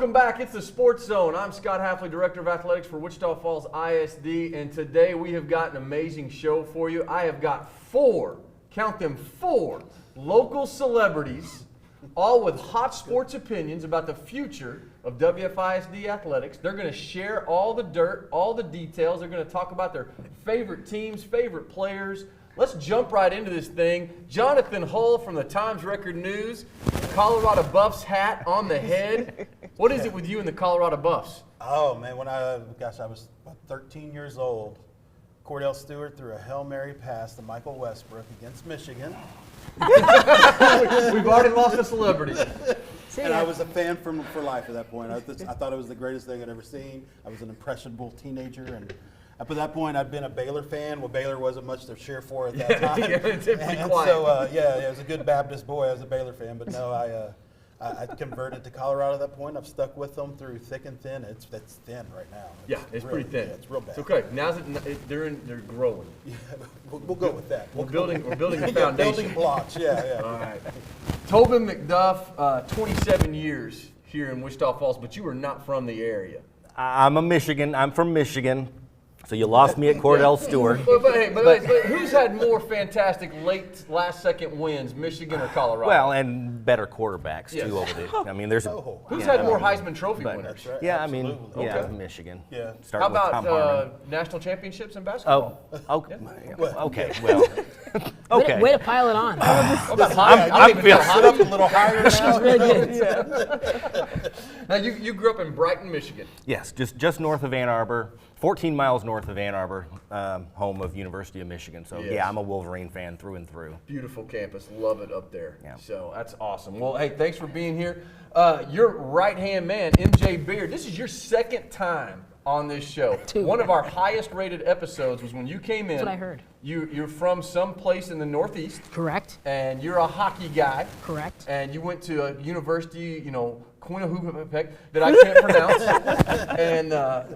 Welcome back. It's the Sports Zone. I'm Scot Hafley, Director of Athletics for Wichita Falls ISD, and today we have got an amazing show for you. I have got four local celebrities, all with hot sports opinions about the future of WFISD athletics. They're going to share all the dirt, all the details. They're going to talk about their favorite teams, favorite players. Let's jump right into this thing. Jonathan Hull from the Times Record News, Colorado Buffs hat on the head. What is it with you and the Colorado Buffs? Oh, man, when I was about 13 years old, Cordell Stewart threw a Hail Mary pass to Michael Westbrook against Michigan. We've already lost a celebrity. And I was a fan for life at that point. I thought it was the greatest thing I'd ever seen. I was an impressionable teenager, and up at that point, I'd been a Baylor fan. Well, Baylor wasn't much to cheer for at that time. and so, I was a good Baptist boy. I was a Baylor fan, but no, I converted to Colorado at that point. I've stuck with them through thick and thin. It's thin right now. It's really, pretty thin. Yeah, it's real bad. It's okay. Now they're growing. Yeah, we'll go with that. We're building a foundation. Building blocks. Yeah. All right. Tobin McDuff, 27 years here in Wichita Falls, but you were not from the area. I'm from Michigan. So you lost me at Cordell Stewart. But who's had more fantastic late last-second wins, Michigan or Colorado? Well, and better quarterbacks too over there. I mean, there's who's had more Heisman Trophy winners? That's right. Yeah, Absolutely. I mean, yeah, Michigan. Yeah. How about national championships in basketball? Okay. Well, okay. Way to pile it on. I'm feeling up a little higher now. Really good. Now, you grew up in Brighton, Michigan. Yes, just north of Ann Arbor, 14 miles north of Ann Arbor, home of University of Michigan. So Yes. yeah, I'm a Wolverine fan through and through. Beautiful campus, love it up there. Yeah. So that's awesome. Well, hey, thanks for being here. Your right-hand man, MJ Baird, this is your second time on this show. One of our highest-rated episodes was when you came in. That's what I heard. You're from some place in the Northeast. Correct. And you're a hockey guy. Correct. And you went to a university, Quinnipiac, that I can't pronounce. And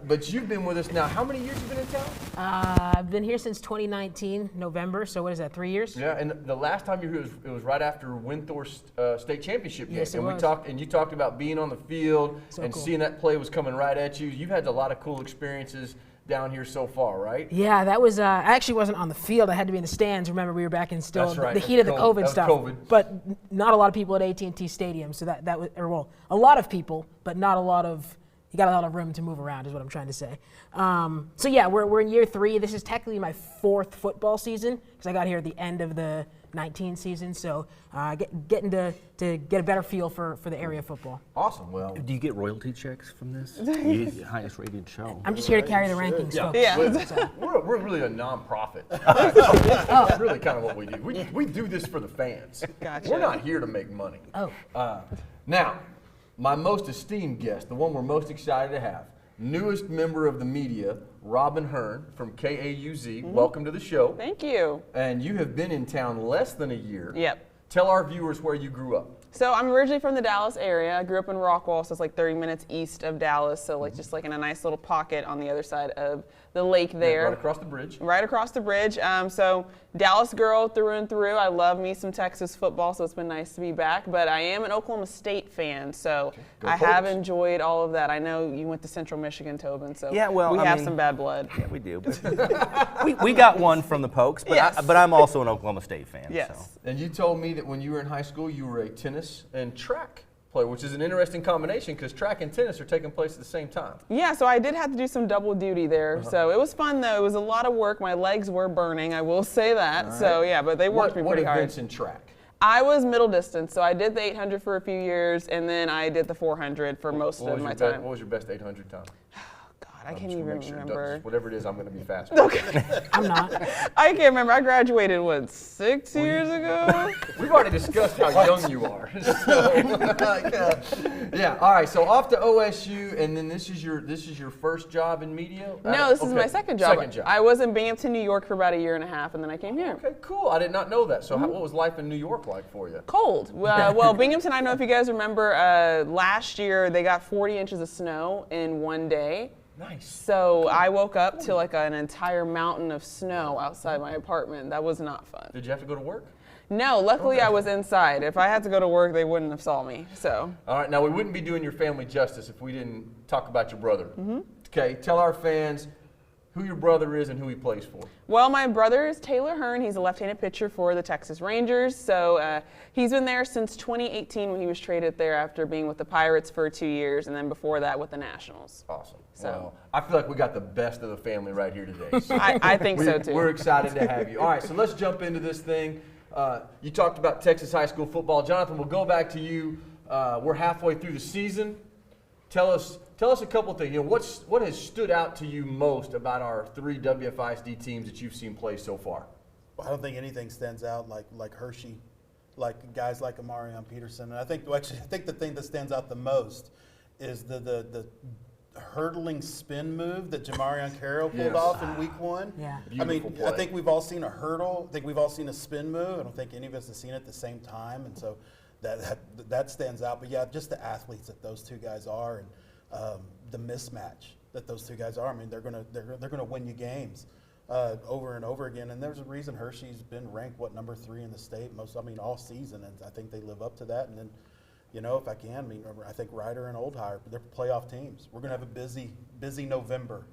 but you've been with us now. How many years have you been in town? I've been here since 2019, November. So what is that, 3 years? Yeah, and the last time you were here, it was right after Winthor's state championship game. Yes, it was. And you talked about being on the field and cool. seeing that play was coming right at you. You've had a lot of cool experiences down here so far, right? Yeah, that was. I actually wasn't on the field. I had to be in the stands. Remember, we were back in still That's right. the heat of the That COVID was stuff. COVID. But not a lot of people at AT&T Stadium. So that was, a lot of people, but not a lot of. You got a lot of room to move around, is what I'm trying to say. So yeah, we're in year 3. This is technically my 4th football season because I got here at the end of the 19 season. So getting to get a better feel for the area of football. Awesome. Well, Do you get royalty checks from this? You're the highest rated show. I'm just here to carry the rankings, folks. Yeah. We're really a non-profit. That's really kind of what we do. We do this for the fans. Gotcha. We're not here to make money. Oh. Now, my most esteemed guest, the one we're most excited to have, newest member of the media, Robyn Hearn from KAUZ. Welcome to the show. Thank you. And you have been in town less than a year. Yep. Tell our viewers where you grew up. So I'm originally from the Dallas area. I grew up in Rockwall, so it's like 30 minutes east of Dallas. So just like in a nice little pocket on the other side of the lake there. Right across the bridge. Right across the bridge. So Dallas girl through and through. I love me some Texas football, so it's been nice to be back. But I am an Oklahoma State fan, so Go I Colts. have enjoyed all of that. I know you went to Central Michigan, Tobin, so Yeah, well, we I have mean- some bad blood. Yeah, we do. But we got one from the Pokes, but Yes. but I'm also an Oklahoma State fan. Yes. So. And you told me that when you were in high school, you were a tennis and track player, which is an interesting combination because track and tennis are taking place at the same time. Yeah, so I did have to do some double duty there. So it was fun, though. It was a lot of work. My legs were burning, I will say that. So, yeah, but they worked me pretty What hard. events in track? I was middle distance, so I did the 800 for a few years, and then I did the 400 for most What of was my your time. What was your best 800 time? God, I can't Just even make sure it remember. doesn't- Whatever it is, I'm going to be faster. I'm not. I can't remember. I graduated, what, 6 years ago? We've already discussed how young you are. Yeah. All right. So off to OSU, and then this is your first job in media. No, this is Okay. my second job. Second job. I was in Binghamton, New York for about a year and a half, and then I came here. Okay. Cool. I did not know that. So what was life in New York like for you? Cold. Well, Binghamton, I don't know if you guys remember, last year they got 40 inches of snow in one day. Nice. So I woke up to like an entire mountain of snow outside my apartment. That was not fun. Did you have to go to work? No, luckily I was inside. If I had to go to work, they wouldn't have saw me. So. All right, now we wouldn't be doing your family justice if we didn't talk about your brother. Okay, tell our fans who your brother is and who he plays for. Well, my brother is Taylor Hearn. He's a left-handed pitcher for the Texas Rangers. So he's been there since 2018 when he was traded there after being with the Pirates for 2 years, and then before that with the Nationals. Awesome. So. Well, I feel like we got the best of the family right here today. So I think so too. We're excited to have you. All right, so let's jump into this thing. You talked about Texas high school football. Jonathan, we'll go back to you. We're halfway through the season. Tell us a couple things. You know, what has stood out to you most about our 3 WFISD teams that you've seen play so far? Well, I don't think anything stands out like Hershey, like guys like Amarion Peterson. And I think the thing that stands out the most is the hurdling spin move that Jamarion Carroll pulled off in week 1. Yeah. I mean, Beautiful I play. think we've all seen a hurdle. I think we've all seen a spin move. I don't think any of us have seen it at the same time, and so that stands out. But yeah, just the athletes that those two guys are, and the mismatch that those two guys are. I mean, they're gonna win you games over and over again. And there's a reason Hershey's been ranked number 3 in the state all season, and I think they live up to that. And then, you know, if I think Ryder and Old Hire, they're playoff teams. We're gonna have a busy November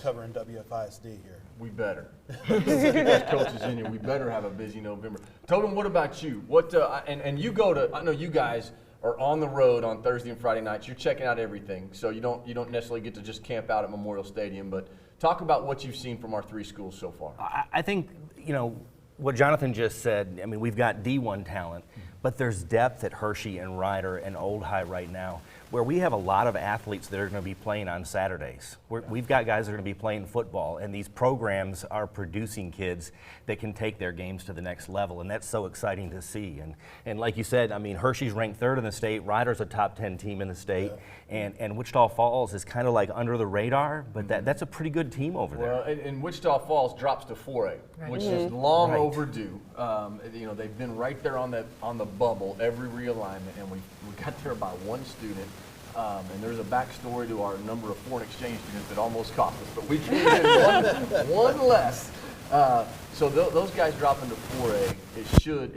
covering WFISD here. We better. As coaches in here, we better have a busy November. Tobin, what about you? What and you go to? I know you guys are on the road on Thursday and Friday nights. You're checking out everything, so you don't necessarily get to just camp out at Memorial Stadium. But talk about what you've seen from our 3 schools so far. I think, you know, what Jonathan just said, I mean, we've got D1 talent, but there's depth at Hershey and Ryder and Old High right now, where we have a lot of athletes that are going to be playing on Saturdays. We've got guys that are going to be playing football, and these programs are producing kids that can take their games to the next level, and that's so exciting to see. And like you said, I mean, Hershey's ranked 3rd in the state, Ryder's a top 10 team in the state, and Wichita Falls is kind of like under the radar, but that's a pretty good team over there. Well, and Wichita Falls drops to 4A, which is long overdue. You know, they've been right there on the bubble every realignment, and we got there by 1 student. And there's a backstory to our number of foreign exchange students that almost cost us, but we came in one less. So those guys dropping to 4A,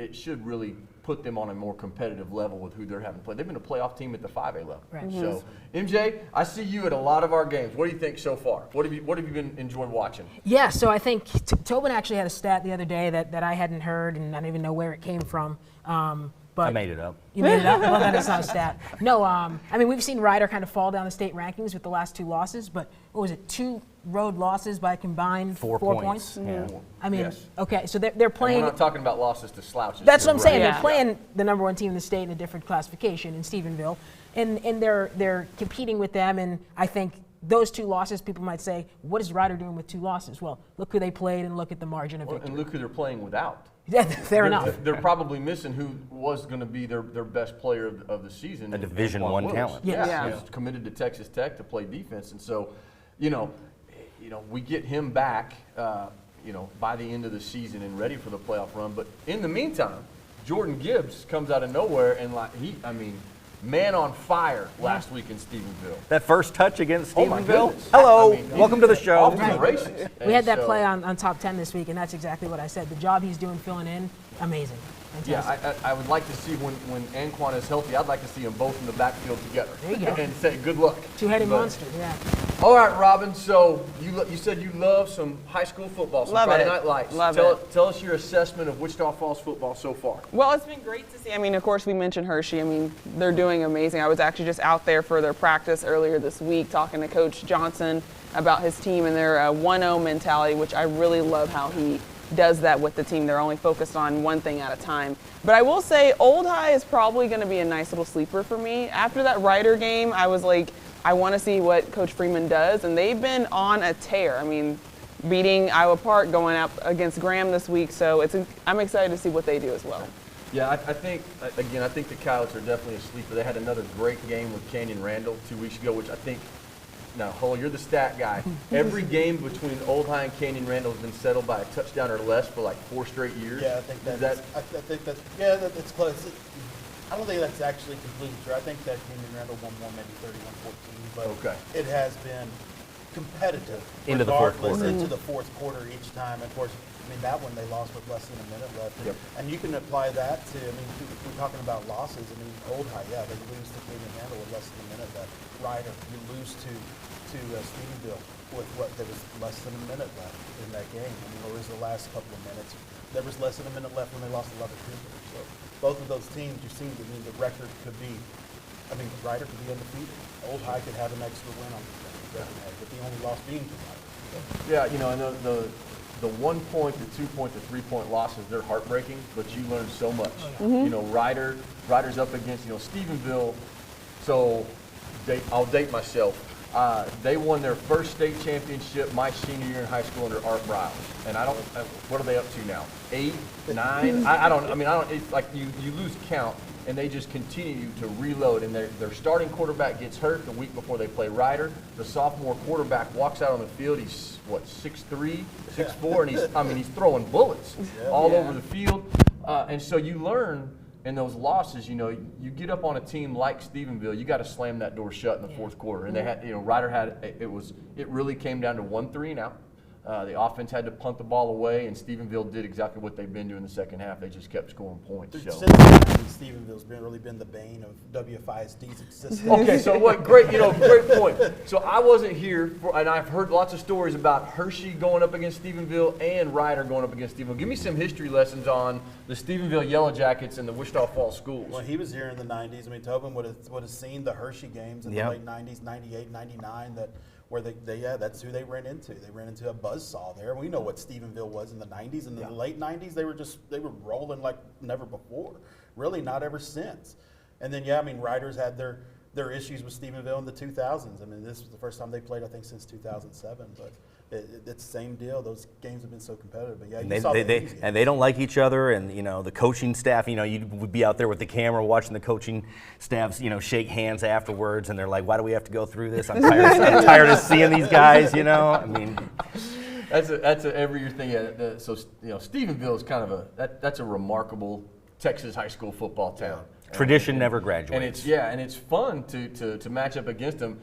it should really put them on a more competitive level with who they're having played. They've been a playoff team at the 5A level. Right. So MJ, I see you at a lot of our games. What do you think so far? What have you been enjoying watching? Yeah, so I think Tobin actually had a stat the other day that I hadn't heard, and I don't even know where it came from. But I made it up. You made it up? Well, that is not a stat. No, I mean, we've seen Ryder kind of fall down the state rankings with the last 2 losses, but what was it, 2 road losses by a combined 4 points? Yeah. I mean, Yes. okay, so they're And playing. we're not talking about losses to slouches. That's what I'm saying. Yeah. They're playing the number 1 team in the state in a different classification in Stephenville, and they're competing with them. And I think those 2 losses, people might say, what is Ryder doing with 2 losses? Well, look who they played and look at the margin of victory. And look who they're playing without. Yeah, fair enough. They're probably missing who was going to be their best player of the season. A Division Anquan I Willis. talent. Yes. Yeah. He's committed to Texas Tech to play defense, and so, you know, we get him back, by the end of the season and ready for the playoff run. But in the meantime, Jordan Gibbs comes out of nowhere and man on fire last week in Stephenville. That first touch against Oh my Stephenville. goodness. Hello, I mean, welcome to the show. Off to the races. We had that And so- play on Top 10 this week, and that's exactly what I said. The job he's doing filling in, amazing. Yeah, Fantastic. I would like to see when Anquan is healthy, I'd like to see them both in the backfield together. There you go. And say good luck. 2-headed But- monster, yeah. All right, Robyn. So you said you love some high school football, some Love Friday it. Night Lights. Love Tell us your assessment of Wichita Falls football so far. Well, it's been great to see. I mean, of course, we mentioned Hershey. I mean, they're doing amazing. I was actually just out there for their practice earlier this week talking to Coach Johnson about his team and their 1-0 mentality, which I really love how he does that with the team. They're only focused on one thing at a time. But I will say Old High is probably going to be a nice little sleeper for me. After that Ryder game, I was like, I want to see what Coach Freeman does, and they've been on a tear. I mean, beating Iowa Park, going up against Graham this week, so I'm excited to see what they do as well. Yeah, I think the KAUZ are definitely a sleeper. They had another great game with Canyon Randall 2 weeks ago, which I think. Now, Hull, you're the stat guy. Every game between Old High and Canyon Randall has been settled by a touchdown or less for like 4 straight years. Yeah, I think that's close. I don't think that's actually completely true. I think that Canyon Randall won more, maybe 31-14, but Okay. it has been competitive Into the fourth regardless, quarter. into the fourth quarter each time. Of course, I mean, that one they lost with less than a minute left. Yep. And you can apply that to, I mean, if we're talking about losses. I mean, Old High, yeah, they lose to Canyon Handle with less than a minute left. Ryder, you lose to Stephenville with what, there was less than a minute left in that game. I mean, or was the last couple of minutes. There was less than a minute left when they lost to Lubbock Cooper. So both of those teams, you seem to mean the record could be, I mean, Ryder could be undefeated. Old High could have an extra win on the resume, but the only loss being to Ryder. So, Yeah, you know, and the 1 point, the 2 point, the 3 point losses, they're heartbreaking, but you learn so much. You know, Ryder's up against, you know, Stephenville. So I'll date myself. They won their first state championship my senior year in high school under Art Briles. And what are they up to now? 8, 9? I don't, it's like you lose count, and they just continue to reload. And their starting quarterback gets hurt the week before they play Ryder. The sophomore quarterback walks out on the field. He's, 6'3", 6'4", and he's throwing bullets all over the field. And so you learn in those losses, you know, you get up on a team like Stephenville, you got to slam that door shut in the fourth quarter. And they had, you know, Ryder had, it really came down to 1 3 and out. The offense had to punt the ball away, and Stephenville did exactly what they've been doing in the second half. They just kept scoring points. So. Since Stephenville's really been the bane of WFISD's existence. Okay, so what? Great point. So I wasn't here, and I've heard lots of stories about Hershey going up against Stephenville and Ryder going up against Stephenville. Give me some history lessons on the Stephenville Yellow Jackets and the Wichita Falls schools. Well, he was here in the 90s. I mean, Tobin would have seen the Hershey games in the late 90s, 98, 99, where that's who they ran into. They ran into a buzzsaw there. We know what Stephenville was in the 90s. In the late 90s, they were rolling like never before. Really, not ever since. And then, Ryder's had their issues with Stephenville in the 2000s. I mean, this was the first time they played, I think, since 2007. But it's the same deal. Those games have been so competitive. But and they don't like each other. And you know, the coaching staff. You know, you would be out there with the camera watching the coaching staffs. You know, shake hands afterwards, and they're like, "Why do we have to go through this? I'm tired of seeing these guys." You know, I mean. That's a every year thing. Yeah, so you know, Stephenville is kind of that's a remarkable Texas high school football town. Tradition never graduates. And it's fun to match up against them.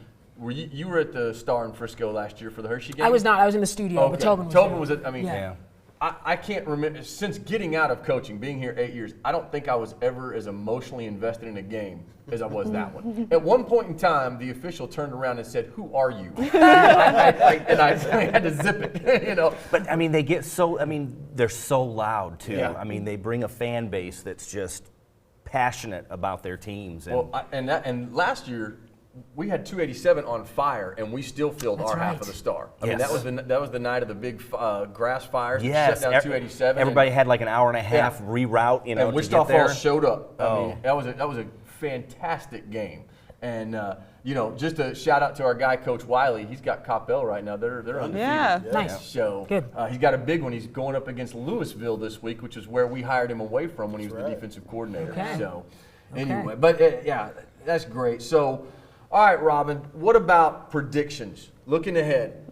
You were at the Star in Frisco last year for the Hershey game? I was not. I was in the studio, but Tobin was there. I mean, I can't remember, since getting out of coaching, being here 8 years, I don't think I was ever as emotionally invested in a game as I was that one. At one point in time, the official turned around and said, "Who are you?" and I had to zip it, you know. But I mean, they're so loud too. Yeah. I mean, they bring a fan base that's just passionate about their teams. And and last year, we had 287 on fire, and we still filled our half of the Star. I mean, that was the night of the big grass fires. Yes, shut down 287. Everybody had like an hour and a half reroute. You know, and Wichita Falls showed up. I mean, that was a fantastic game. And you know, just a shout out to our guy, Coach Wiley. He's got Coppell right now. They're undefeated. Yeah, nice. So good. He's got a big one. He's going up against Louisville this week, which is where we hired him away from when he was the defensive coordinator. Okay. So anyway, but that's great. So. All right, Robyn, what about predictions? Looking ahead,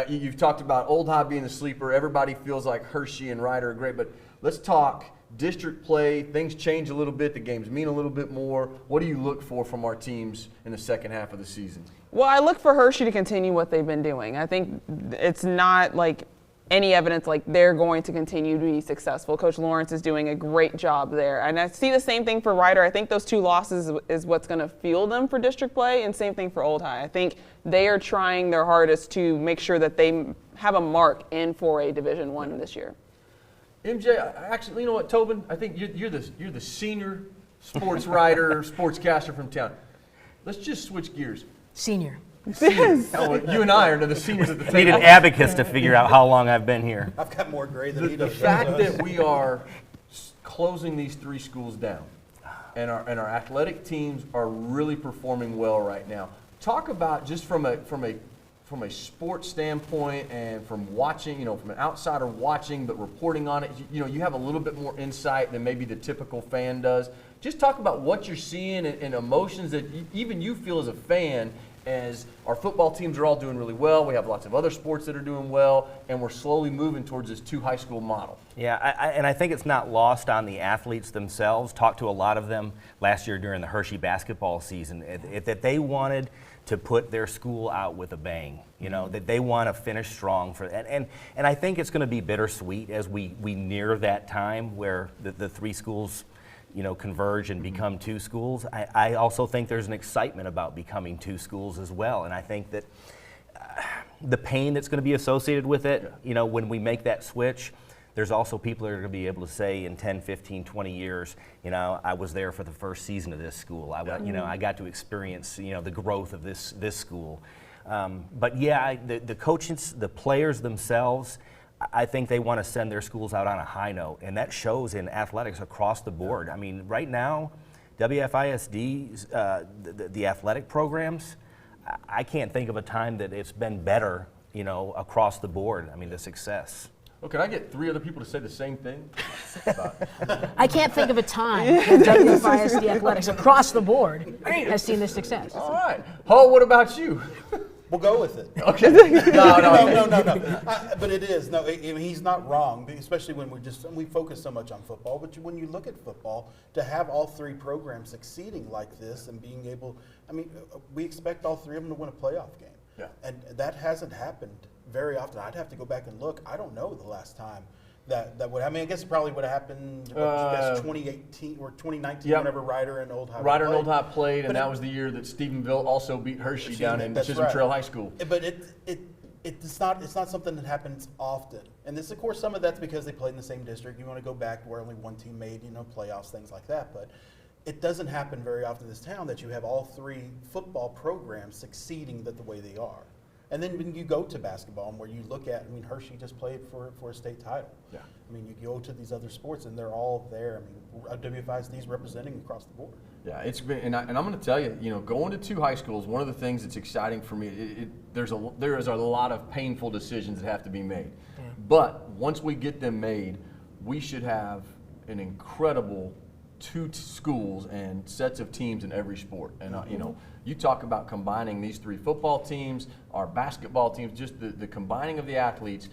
you've talked about Old High being the sleeper. Everybody feels like Hershey and Ryder are great, but let's talk district play. Things change a little bit. The games mean a little bit more. What do you look for from our teams in the second half of the season? Well, I look for Hershey to continue what they've been doing. I think it's not like any evidence like they're going to continue to be successful. Coach Lawrence is doing a great job there. And I see the same thing for Ryder. I think those 2 losses is what's going to fuel them for district play, and same thing for Old High. I think they are trying their hardest to make sure that they have a mark in 4A Division I this year. MJ, actually, you know what, Tobin? I think you're the senior sports writer, sportscaster from town. Let's just switch gears. Senior. You and I are the seniors at the table. I need an abacus to figure out how long I've been here. I've got more grade than he does. The fact that we are closing these 3 schools down, and our athletic teams are really performing well right now. Talk about just from a sports standpoint and from watching, you know, from an outsider watching but reporting on it. You know, you have a little bit more insight than maybe the typical fan does. Just talk about what you're seeing and emotions that even you feel as a fan. as our football teams are all doing really well. We have lots of other sports that are doing well, and we're slowly moving towards this 2 high school model. Yeah, and I think it's not lost on the athletes themselves. Talked to a lot of them last year during the Hershey basketball season, that they wanted to put their school out with a bang, that they want to finish strong for that. And I think it's going to be bittersweet as we near that time where the 3 schools converge and become 2 schools. I also think there's an excitement about becoming 2 schools as well. And I think that the pain that's going to be associated with it, when we make that switch, there's also people that are going to be able to say in 10, 15, 20 years, I was there for the first season of this school. I got to experience, the growth of this school. But yeah, the coaches, the players themselves, I think they want to send their schools out on a high note, and that shows in athletics across the board. I mean, right now, WFISD, the athletic programs, I can't think of a time that it's been better, across the board. I mean, the success. Oh, can I get 3 other people to say the same thing? I can't think of a time that WFISD athletics across the board has seen this success. All right. Ho, what about you? We'll go with it. Okay. No. But it is. No, he's not wrong, especially when we focus so much on football. But when you look at football, to have all 3 programs succeeding like this and being able, we expect all 3 of them to win a playoff game. Yeah. And that hasn't happened very often. I'd have to go back and look. I don't know the last time that would. I guess it probably would have happened. 2018 or 2019, yep. whenever Ryder and Old High played, and that was the year that Stephenville also beat Hershey down in Chisholm Trail High School. But it's not something that happens often. And this, of course, some of that's because they played in the same district. You want to go back to where only one team made playoffs, things like that. But it doesn't happen very often in this town that you have all 3 football programs succeeding the way they are. And then when you go to basketball, and where you look at, Hershey just played for a state title. Yeah. You go to these other sports, and they're all there. WFISD is representing across the board. Yeah, it's been, and I'm going to tell you, going to 2 high schools, one of the things that's exciting for me, there is a lot of painful decisions that have to be made. Yeah. But once we get them made, we should have an incredible 2 schools and sets of teams in every sport. And you talk about combining these 3 football teams, our basketball teams, just the combining of the athletes.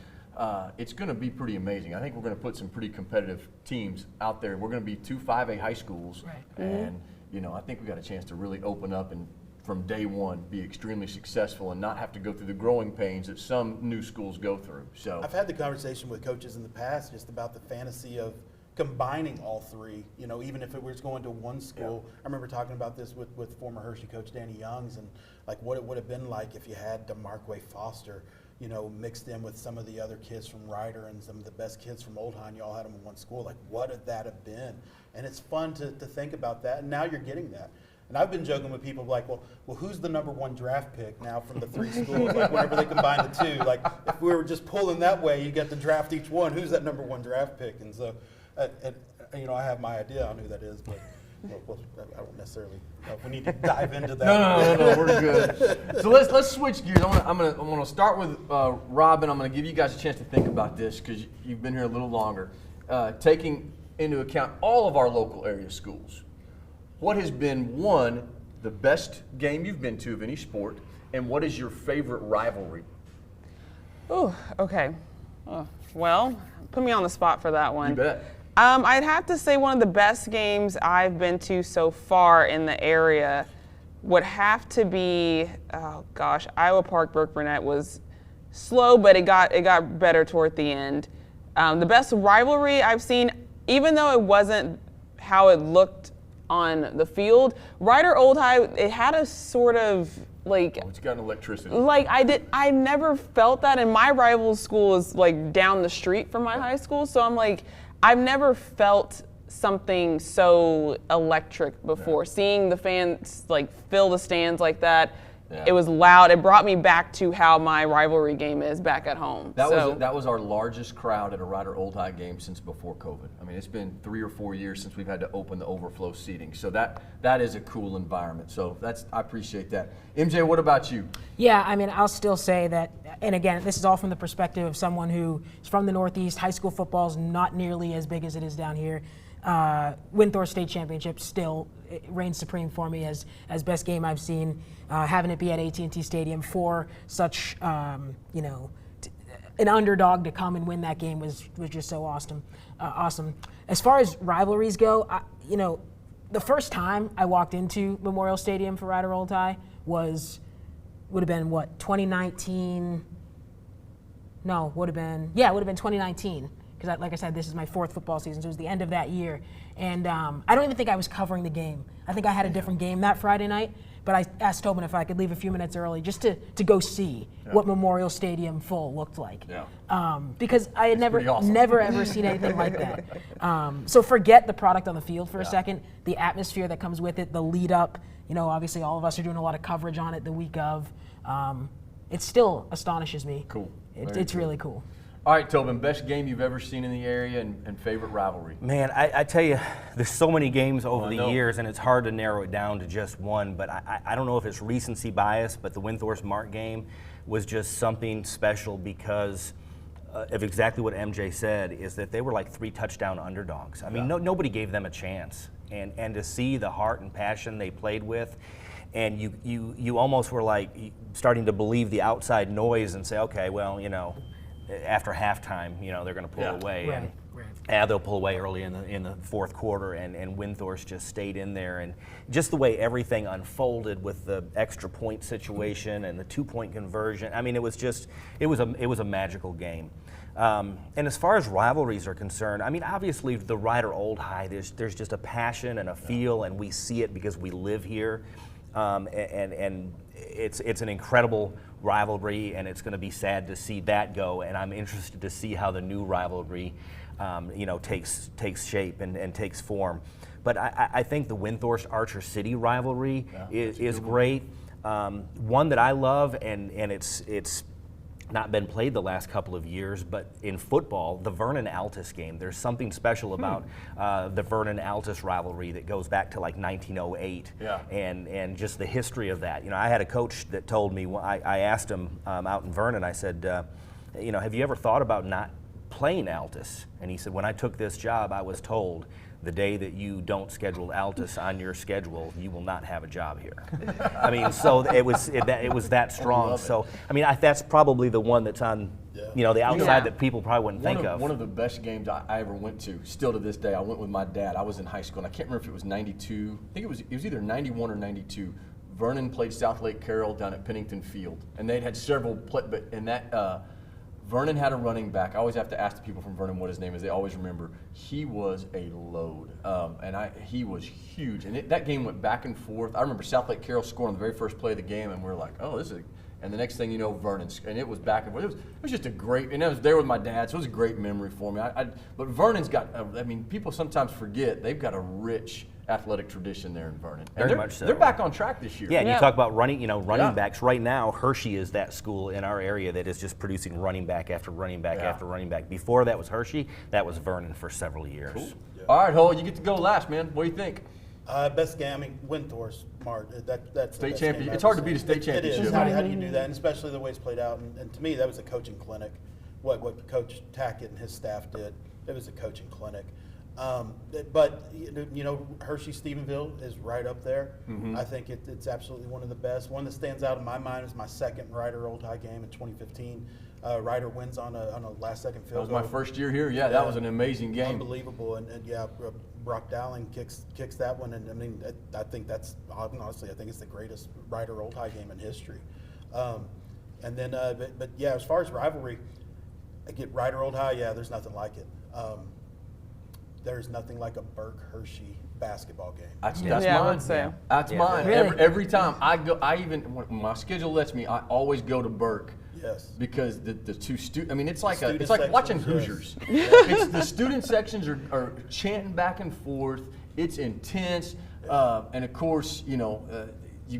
It's going to be pretty amazing. I think we're going to put some pretty competitive teams out there. We're going to be 2 5A high schools, right. And I think we got a chance to really open up and from day one be extremely successful and not have to go through the growing pains that some new schools go through. So I've had the conversation with coaches in the past just about the fantasy of combining all 3, even if it was going to one school. Yeah. I remember talking about this with former Hershey coach Danny Youngs, and like what it would have been like if you had DeMarque Foster, mixed in with some of the other kids from Ryder and some of the best kids from Old High, and you all had them in one school. Like, what would that have been? And it's fun to think about that, and now you're getting that. And I've been joking with people like, well, who's the number 1 draft pick now from the 3 schools? Like, whenever they combine the 2, like if we were just pulling that way, you get to draft each one. Who's that number 1 draft pick? And so, I have my idea on who that is, but I don't necessarily know if we need to dive into that. No, we're good. So let's switch gears. I'm gonna start with Robyn. I'm gonna give you guys a chance to think about this because you've been here a little longer. Taking into account all of our local area schools, what has been the best game you've been to of any sport, and what is your favorite rivalry? Oh, okay. Well, put me on the spot for that one. You bet. I'd have to say one of the best games I've been to so far in the area would have to be, Iowa Park Brook Burnett was slow, but it got better toward the end. The best rivalry I've seen, even though it wasn't how it looked on the field, Ryder Old High, it had a sort of it's got an electricity. I never felt that, and my rival school is down the street from my high school, so I'm I've never felt something so electric before. Yeah. Seeing the fans fill the stands like that, it was loud. It brought me back to how my rivalry game is back at home. That was our largest crowd at a Ryder Old High game since before COVID. It's been 3 or 4 years since we've had to open the overflow seating. So that is a cool environment. So I appreciate that. MJ, what about you? Yeah, I'll still say that, and again, this is all from the perspective of someone who is from the Northeast. High school football is not nearly as big as it is down here. Winthrop State Championship still reigns supreme for me as best game I've seen. Having it be at AT&T Stadium for such, an underdog to come and win that game was just so awesome. As far as rivalries go, the first time I walked into Memorial Stadium for Rider Old High would have been 2019? No, would have been 2019. Because, like I said, this is my 4th football season, so it was the end of that year. And I don't even think I was covering the game. I think I had a different game that Friday night, but I asked Tobin if I could leave a few minutes early just to go see what Memorial Stadium full looked like. Yeah. Because I had never ever seen anything like that. So forget the product on the field for a second, the atmosphere that comes with it, the lead up. Obviously all of us are doing a lot of coverage on it the week of. It still astonishes me. Cool. It's really cool. All right, Tobin, best game you've ever seen in the area and favorite rivalry? Man, I tell you, there's so many games over the years, and it's hard to narrow it down to just one. But I don't know if it's recency bias, but the Winthrop-Mark game was just something special because of exactly what MJ said, is that they were like 3 touchdown underdogs. I mean, nobody gave them a chance. And to see the heart and passion they played with, and you almost were like starting to believe the outside noise and say, okay, well, after halftime, they're going to pull away. Right. They'll pull away early in the 4th quarter, and Winthrop just stayed in there. And just the way everything unfolded with the extra point situation and the 2-point conversion, I mean, it was a magical game. And as far as rivalries are concerned, I mean, obviously the Rider Old High, there's just a passion and a feel, and we see it because we live here. And it's an incredible rivalry, and it's going to be sad to see that go. And I'm interested to see how the new rivalry, takes shape and takes form. But I think the Winthrop-Archer City rivalry is great. One that I love, and it's not been played the last couple of years, but in football, the Vernon-Altus game. There's something special about the Vernon-Altus rivalry that goes back to like 1908, and just the history of that. I had a coach that told me, I asked him out in Vernon, I said, have you ever thought about not playing Altus? And he said, when I took this job, I was told, the day that you don't schedule Altus on your schedule, you will not have a job here. I mean, so it was that strong. So, I mean, that's probably the one that's on, the outside that people probably wouldn't think of. One of the best games I ever went to, still to this day, I went with my dad. I was in high school, and I can't remember if it was 92. I think it was either 91 or 92. Vernon played South Lake Carroll down at Pennington Field, and they'd had several Vernon had a running back. I always have to ask the people from Vernon what his name is. They always remember. He was a load, he was huge. And that game went back and forth. I remember South Lake Carroll scoring the very first play of the game, and we were like, oh, this is. And the next thing you know, Vernon, and it was back and forth. It was just a great, and I was there with my dad, so it was a great memory for me. But Vernon's got, people sometimes forget they've got a rich athletic tradition there in Vernon. And Very much so. They're back on track this year. Yeah, and you talk about running backs. Right now, Hershey is that school in our area that is just producing running back after running back after running back. Before that was Hershey, that was Vernon for several years. Cool. Yeah. All right, Ho, you get to go last, man. What do you think? Best game, Winthrop's Mark. That's state champion. It's hard to beat a state championship. It is. How do you do that? And especially the way it's played out. And to me, that was a coaching clinic. What Coach Tackett and his staff did, it was a coaching clinic. But Hershey-Stephenville is right up there. Mm-hmm. I think it's absolutely one of the best. One that stands out in my mind is my second Rider Old High game in 2015. Rider wins on a last-second field goal. That was my first year here. Yeah, that was an amazing game. Unbelievable. And Brock Dowling kicks that one. And I think that's honestly, I think it's the greatest Rider Old High game in history. And then, as far as rivalry, I get Rider Old High. Yeah, there's nothing like it. There's nothing like a Burke-Hershey basketball game. That's mine. I would say. That's mine. Really? Every time I go, when my schedule lets me, I always go to Burke. Yes. Because the two it's like sections, watching yes. Hoosiers. Yeah. It's the student sections are chanting back and forth. It's intense, and of course, you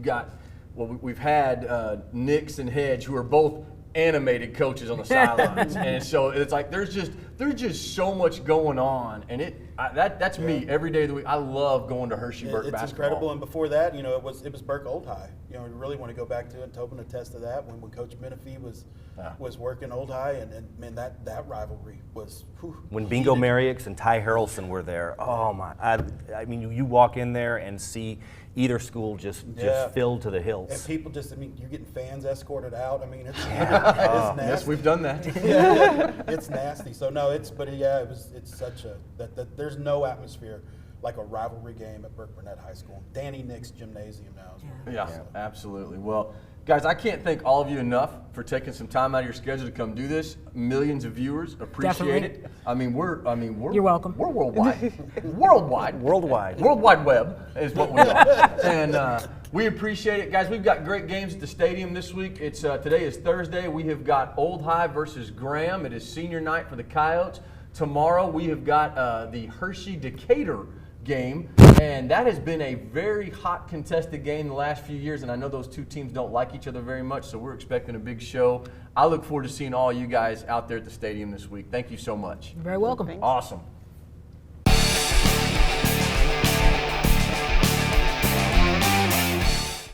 got we've had Nix and Hedge, who are both animated coaches on the sidelines, and so it's like there's there's just so much going on, and that's me every day of the week. I love going to Hershey-Burke It's basketball. incredible. And before that, it was Burke Old High. We really want to go back to it. And Tobin attest to that when Coach Menifee was working Old High, and man, that rivalry was. When Bingo Marriott and Ty Harrelson were there, oh my! I mean, you walk in there and see either school just filled to the hills. And people you're getting fans escorted out. I mean, it's nasty. Yes, we've done that. It's nasty. So no, it's such that there's no atmosphere like a rivalry game at Burke Burnett High School. Danny Nick's Gymnasium now. Yeah, absolutely. Well, guys, I can't thank all of you enough for taking some time out of your schedule to come do this. Millions of viewers appreciate it. I mean, we're You're welcome. We're worldwide. World Wide Web is what we are. And we appreciate it, guys. We've got great games at the stadium this week. It's today is Thursday. We have got Old High versus Graham. It is senior night for the KAUZ. Tomorrow we have got the Hershey-Decatur game, and that has been a very hot contested game the last few years, and I know those two teams don't like each other very much, so we're expecting a big show. I look forward to seeing all you guys out there at the stadium this week. Thank you so much. You're very welcome. Awesome.